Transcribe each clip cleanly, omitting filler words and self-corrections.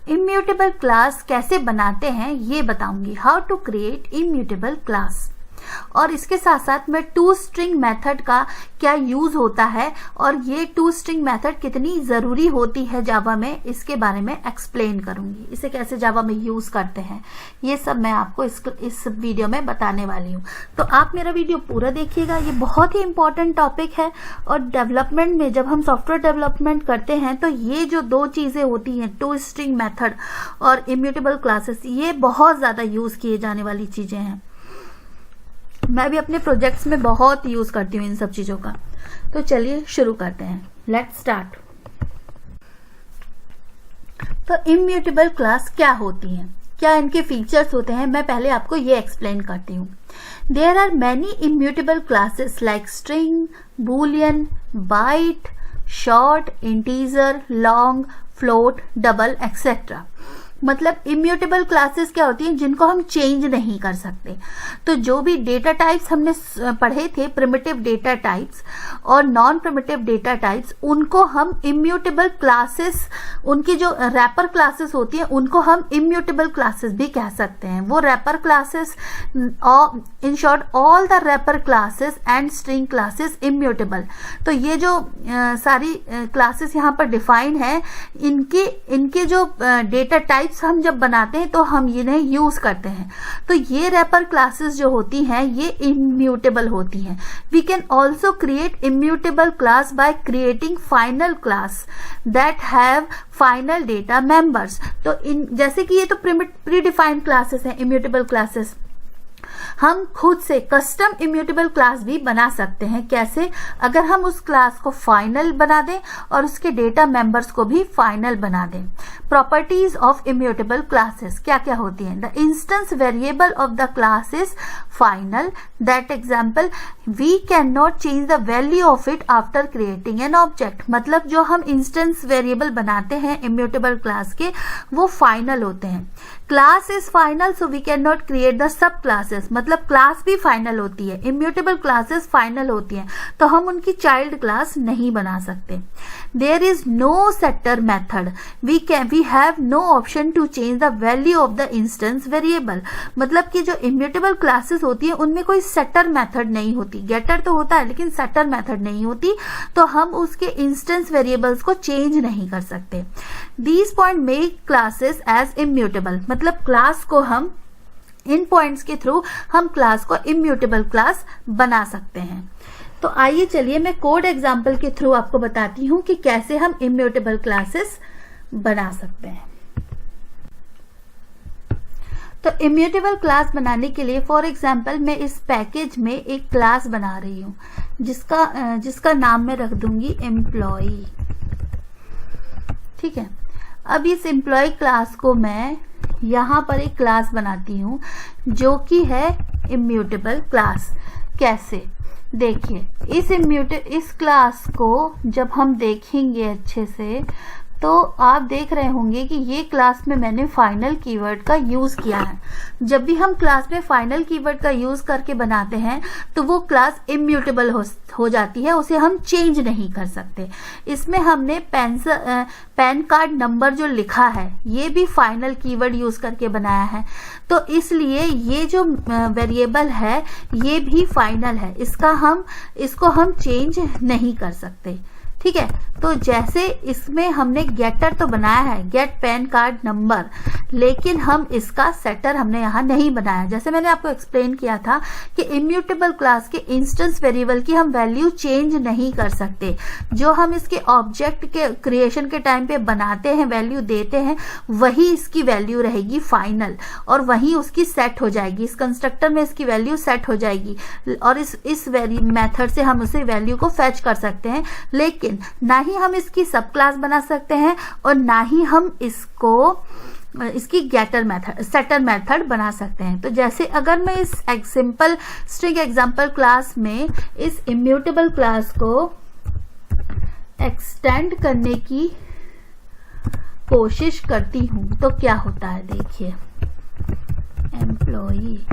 Immutable class कैसे बनाते हैं ये बताऊंगी, how to create immutable class. और इसके साथ साथ मैं टू स्ट्रिंग मेथड का क्या यूज होता है और ये टू स्ट्रिंग मेथड कितनी जरूरी होती है जावा में, इसके बारे में एक्सप्लेन करूंगी। इसे कैसे जावा में यूज करते हैं ये सब मैं आपको इस वीडियो में बताने वाली हूँ। तो आप मेरा वीडियो पूरा देखिएगा, ये बहुत ही इंपॉर्टेंट टॉपिक है। और डेवलपमेंट में जब हम सॉफ्टवेयर डेवलपमेंट करते हैं तो ये जो दो चीजें होती हैं, टू स्ट्रिंग मेथड और इम्यूटेबल क्लासेस, ये बहुत ज्यादा यूज किए जाने वाली चीजें हैं। मैं भी अपने प्रोजेक्ट्स में बहुत यूज करती हूँ इन सब चीजों का। तो चलिए शुरू करते हैं, लेट्स स्टार्ट। तो इम्यूटेबल क्लास क्या होती हैं, क्या इनके फीचर्स होते हैं, मैं पहले आपको ये एक्सप्लेन करती हूँ। There are many immutable classes like string, boolean, byte, short, integer, long, float, double et cetera. मतलब इम्यूटेबल क्लासेस क्या होती हैं, जिनको हम चेंज नहीं कर सकते। तो जो भी डेटा टाइप्स हमने पढ़े थे, प्रिमिटिव डेटा टाइप्स और नॉन प्रिमिटिव डेटा टाइप्स, उनको हम इम्यूटेबल क्लासेस, उनकी जो रैपर क्लासेस होती हैं उनको हम इम्यूटेबल क्लासेस भी कह सकते हैं। वो wrapper classes, in short all the wrapper classes and string classes immutable. तो ये जो सारी क्लासेस यहाँ पर डिफाइन है, इनके जो डेटा टाइप हम जब बनाते हैं तो हम इन्हें यूज करते हैं। तो ये रैपर क्लासेस जो होती हैं ये इम्यूटेबल होती हैं। We can also create immutable class by creating final class that have final data members. तो जैसे कि ये तो प्री डिफाइंड क्लासेस हैं इम्यूटेबल क्लासेस, हम खुद से कस्टम इम्यूटेबल क्लास भी बना सकते हैं। कैसे? अगर हम उस क्लास को फाइनल बना दें और उसके डेटा मेंबर्स को भी फाइनल बना दें। प्रॉपर्टीज ऑफ इम्यूटेबल क्लासेस क्या क्या होती हैं? The instance variable of the class is final. That example, we can not change the value of it after creating an object. मतलब जो हम इंस्टेंस वेरिएबल बनाते हैं इम्यूटेबल क्लास के, वो फाइनल होते हैं। Class is final so we can not create the subclasses class भी फाइनल होती है, इम्यूटेबल क्लासेस फाइनल होती हैं, तो हम उनकी चाइल्ड क्लास नहीं बना सकते। There is no setter method, we have no option to change the value of the instance variable. मतलब कि जो इम्यूटेबल क्लासेस होती है उनमें कोई सेटर मेथड नहीं होती। गेटर तो होता है लेकिन सेटर मेथड नहीं होती, तो हम उसके इंस्टेंस वेरिएबल्स को चेंज नहीं कर सकते। These point make classes as immutable. मतलब क्लास को हम, इन पॉइंट्स के थ्रू हम क्लास को इम्यूटेबल क्लास बना सकते हैं। तो आइए चलिए मैं कोड एग्जांपल के थ्रू आपको बताती हूं कि कैसे हम इम्यूटेबल क्लासेस बना सकते हैं। तो इम्यूटेबल क्लास बनाने के लिए फॉर एग्जांपल मैं इस पैकेज में एक क्लास बना रही हूं जिसका नाम मैं रख दूंगी एम्प्लॉई। ठीक है, अब इस एम्प्लॉय क्लास को मैं यहां पर एक क्लास बनाती हूं जो कि है इम्यूटेबल क्लास। कैसे? देखिए, इस क्लास को जब हम देखेंगे अच्छे से तो आप देख रहे होंगे कि ये क्लास में मैंने फाइनल कीवर्ड का यूज किया है। जब भी हम क्लास में फाइनल कीवर्ड का यूज करके बनाते हैं तो वो क्लास इम्यूटेबल हो जाती है, उसे हम चेंज नहीं कर सकते। इसमें हमने पैन कार्ड नंबर जो लिखा है ये भी फाइनल कीवर्ड यूज करके बनाया है, तो इसलिए ये जो वेरिएबल है ये भी फाइनल है, इसको हम चेंज नहीं कर सकते। ठीक है, तो जैसे इसमें हमने गेटर तो बनाया है, गेट पैन कार्ड नंबर, लेकिन हम इसका सेटर हमने यहाँ नहीं बनाया। जैसे मैंने आपको एक्सप्लेन किया था कि इम्यूटेबल क्लास के इंस्टेंस वेरिएबल की हम वैल्यू चेंज नहीं कर सकते। जो हम इसके ऑब्जेक्ट के क्रिएशन के टाइम पे बनाते हैं, वैल्यू देते हैं, वही इसकी वैल्यू रहेगी फाइनल, और वही उसकी सेट हो जाएगी। इस कंस्ट्रक्टर में इसकी वैल्यू सेट हो जाएगी और इस मेथड से हम उसे वैल्यू को फेच कर सकते हैं। लेकिन ना ही हम इसकी सब क्लास बना सकते हैं और ना ही हम इसकी गेटर मेथड, सेटर मेथड बना सकते हैं। तो जैसे अगर मैं इस सिंपल स्ट्रिंग एग्जांपल क्लास में इस इम्यूटेबल क्लास को एक्सटेंड करने की कोशिश करती हूं तो क्या होता है, देखिए एम्प्लॉई।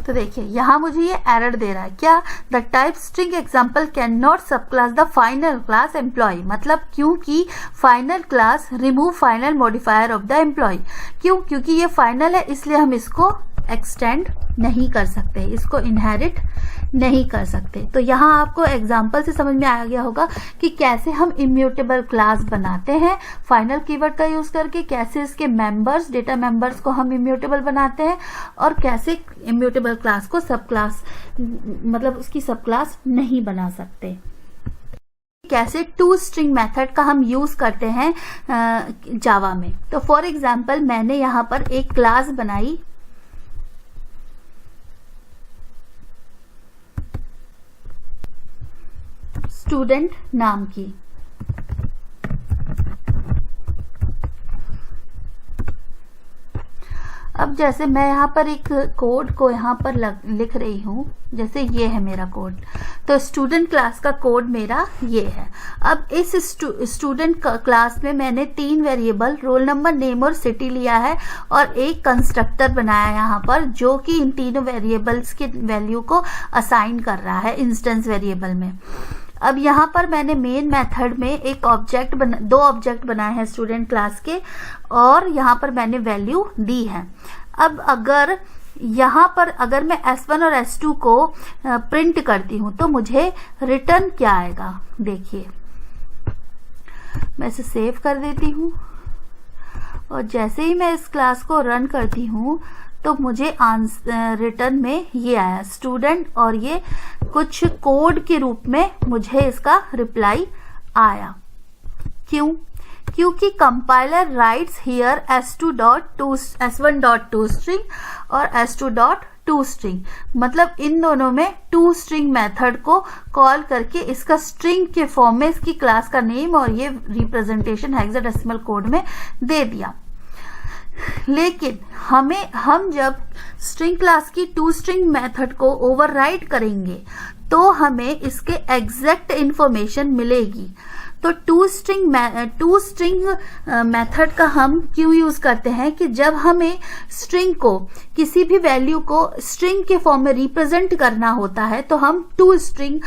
तो तो देखिए यहाँ मुझे ये एरर दे रहा है, क्या the type string example can not sub class the final class employ, मतलब क्योंकि final class remove final modifier of the employ. क्योंकि ये फाइनल है इसलिए हम इसको एक्सटेंड नहीं कर सकते, इसको इनहेरिट नहीं कर सकते। तो यहाँ आपको एग्जाम्पल से समझ में आ गया होगा कि कैसे हम इम्यूटेबल क्लास बनाते हैं फाइनल कीवर्ड का यूज करके, कैसे इसके मेंबर्स, डेटा मेंबर्स को हम इम्यूटेबल बनाते हैं, और कैसे इम्यूटेबल क्लास को सब क्लास मतलब उसकी सब क्लास नहीं बना सकते। कैसे टू स्ट्रिंग मेथड का हम यूज करते हैं जावा में। तो फॉर एग्जाम्पल मैंने यहाँ पर एक क्लास बनाई स्टूडेंट नाम की। अब जैसे मैं यहाँ पर एक कोड को यहाँ पर लिख रही हूँ, जैसे ये है मेरा कोड, तो स्टूडेंट क्लास का कोड मेरा ये है। अब इस स्टूडेंट क्लास में मैंने 3 वेरिएबल रोल नंबर, नेम और सिटी लिया है और एक कंस्ट्रक्टर बनाया यहाँ पर जो कि इन तीनों वेरिएबल्स के वैल्यू को असाइन कर रहा है इंस्टेंस वेरिएबल में। अब यहाँ पर मैंने मेन मेथड में एक दो ऑब्जेक्ट बनाए हैं स्टूडेंट क्लास के, और यहाँ पर मैंने वैल्यू दी है। अब अगर यहाँ पर अगर मैं S1 और S2 को प्रिंट करती हूँ तो मुझे रिटर्न क्या आएगा, देखिए मैं इसे सेव कर देती हूँ और जैसे ही मैं इस क्लास को रन करती हूँ तो मुझे रिटर्न में ये आया स्टूडेंट, और ये कुछ कोड के रूप में मुझे इसका रिप्लाई आया। क्योंकि कंपाइलर राइट्स हियर s1.toString और s2.toString, मतलब इन दोनों में toString मेथड को कॉल करके इसका स्ट्रिंग के फॉर्म में इसकी क्लास का नेम और ये रिप्रेजेंटेशन हेक्साडेसिमल कोड में दे दिया। लेकिन हम जब स्ट्रिंग क्लास की टूस्ट्रिंग मेथड को ओवरराइड करेंगे तो हमें इसके एग्जैक्ट इंफॉर्मेशन मिलेगी। तो टूस्ट्रिंग मेथड का हम क्यों यूज करते हैं कि जब हमें स्ट्रिंग को, किसी भी वैल्यू को स्ट्रिंग के फॉर्म में रिप्रेजेंट करना होता है तो हम टूस्ट्रिंग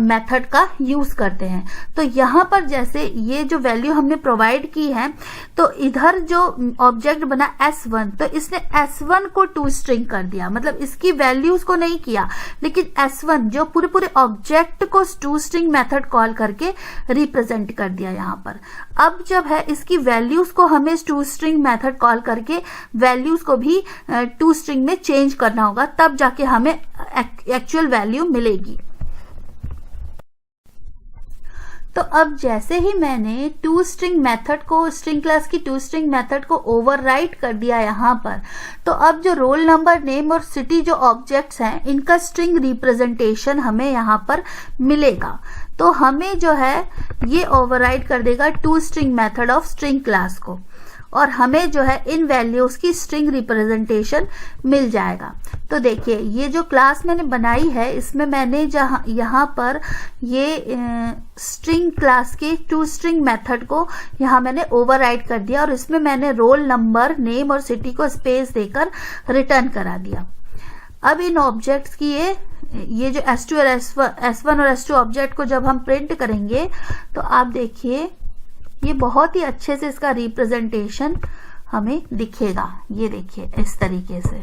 मेथड का यूज करते हैं। तो यहाँ पर जैसे ये जो वैल्यू हमने प्रोवाइड की है तो इधर जो ऑब्जेक्ट बना S1, तो इसने S1 को टूस्ट्रिंग कर दिया, मतलब इसकी वैल्यूज को नहीं किया, लेकिन S1 जो पूरे ऑब्जेक्ट को टूस्ट्रिंग मेथड कॉल करके रिप्रेजेंट कर दिया यहाँ पर। अब जब है इसकी वैल्यूज को हमें टूस्ट्रिंग मेथड कॉल करके वैल्यूज को भी टूस्ट्रिंग में चेंज करना होगा, तब जाके हमें एक्चुअल वैल्यू मिलेगी। तो अब जैसे ही मैंने टूस्ट्रिंग मेथड को, स्ट्रिंग क्लास की टूस्ट्रिंग मेथड को ओवरराइट कर दिया यहाँ पर, तो अब जो रोल नंबर, नेम और सिटी जो ऑब्जेक्ट्स हैं इनका स्ट्रिंग रिप्रेजेंटेशन हमें यहाँ पर मिलेगा। तो हमें जो है ये ओवरराइड कर देगा टूस्ट्रिंग मेथड ऑफ स्ट्रिंग क्लास को, और हमें जो है इन वैल्यूज की स्ट्रिंग रिप्रेजेंटेशन मिल जाएगा। तो देखिए ये जो क्लास मैंने बनाई है इसमें मैंने यहाँ पर ये स्ट्रिंग क्लास के टूस्ट्रिंग मेथड को यहाँ मैंने ओवरराइड कर दिया और इसमें मैंने रोल नंबर, नेम और सिटी को स्पेस देकर रिटर्न करा दिया। अब इन ऑब्जेक्ट्स की ये जो S2 और S1 और S2 ऑब्जेक्ट को जब हम प्रिंट करेंगे तो आप देखिए ये बहुत ही अच्छे से इसका रिप्रेजेंटेशन हमें दिखेगा। ये देखिए इस तरीके से।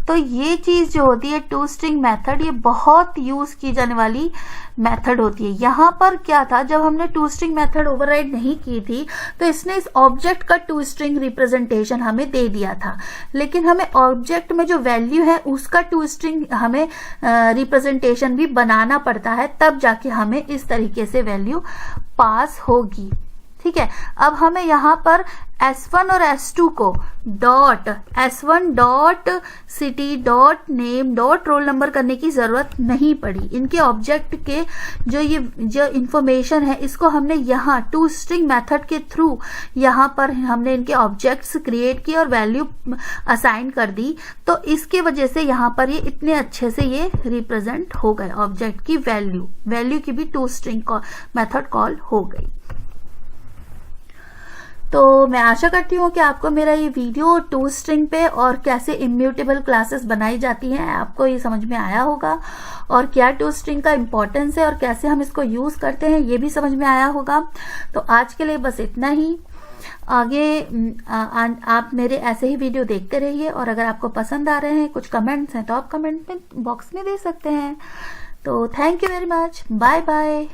तो ये चीज जो होती है टूस्ट्रिंग मेथड, ये बहुत यूज की जाने वाली मेथड होती है। यहाँ पर क्या था, जब हमने टूस्ट्रिंग मेथड ओवरराइड नहीं की थी तो इसने इस ऑब्जेक्ट का टूस्ट्रिंग रिप्रेजेंटेशन हमें दे दिया था, लेकिन हमें ऑब्जेक्ट में जो वैल्यू है उसका टूस्ट्रिंग हमें रिप्रेजेंटेशन भी बनाना पड़ता है, तब जाके हमें इस तरीके से वैल्यू पास होगी। ठीक है, अब हमें यहाँ पर S1 और S2 को S1 dot city dot name dot roll number करने की जरूरत नहीं पड़ी। इनके ऑब्जेक्ट के जो इंफॉर्मेशन है इसको हमने यहाँ टूस्ट्रिंग मेथड के थ्रू यहाँ पर हमने इनके ऑब्जेक्ट्स क्रिएट किए और वैल्यू असाइन कर दी। तो इसके वजह से यहाँ पर ये इतने अच्छे से ये रिप्रेजेंट हो गए, ऑब्जेक्ट की वैल्यू की भी टूस्ट्रिंग मेथड कॉल हो गई। तो मैं आशा करती हूँ कि आपको मेरा ये वीडियो टू स्ट्रिंग पे और कैसे इम्यूटेबल क्लासेस बनाई जाती हैं आपको ये समझ में आया होगा, और क्या टू स्ट्रिंग का इम्पोर्टेंस है और कैसे हम इसको यूज़ करते हैं ये भी समझ में आया होगा। तो आज के लिए बस इतना ही। आगे आप मेरे ऐसे ही वीडियो देखते रहिए, और अगर आपको पसंद आ रहे हैं, कुछ कमेंट्स हैं तो आप कमेंट में बॉक्स में दे सकते हैं। तो thank you very much, bye bye.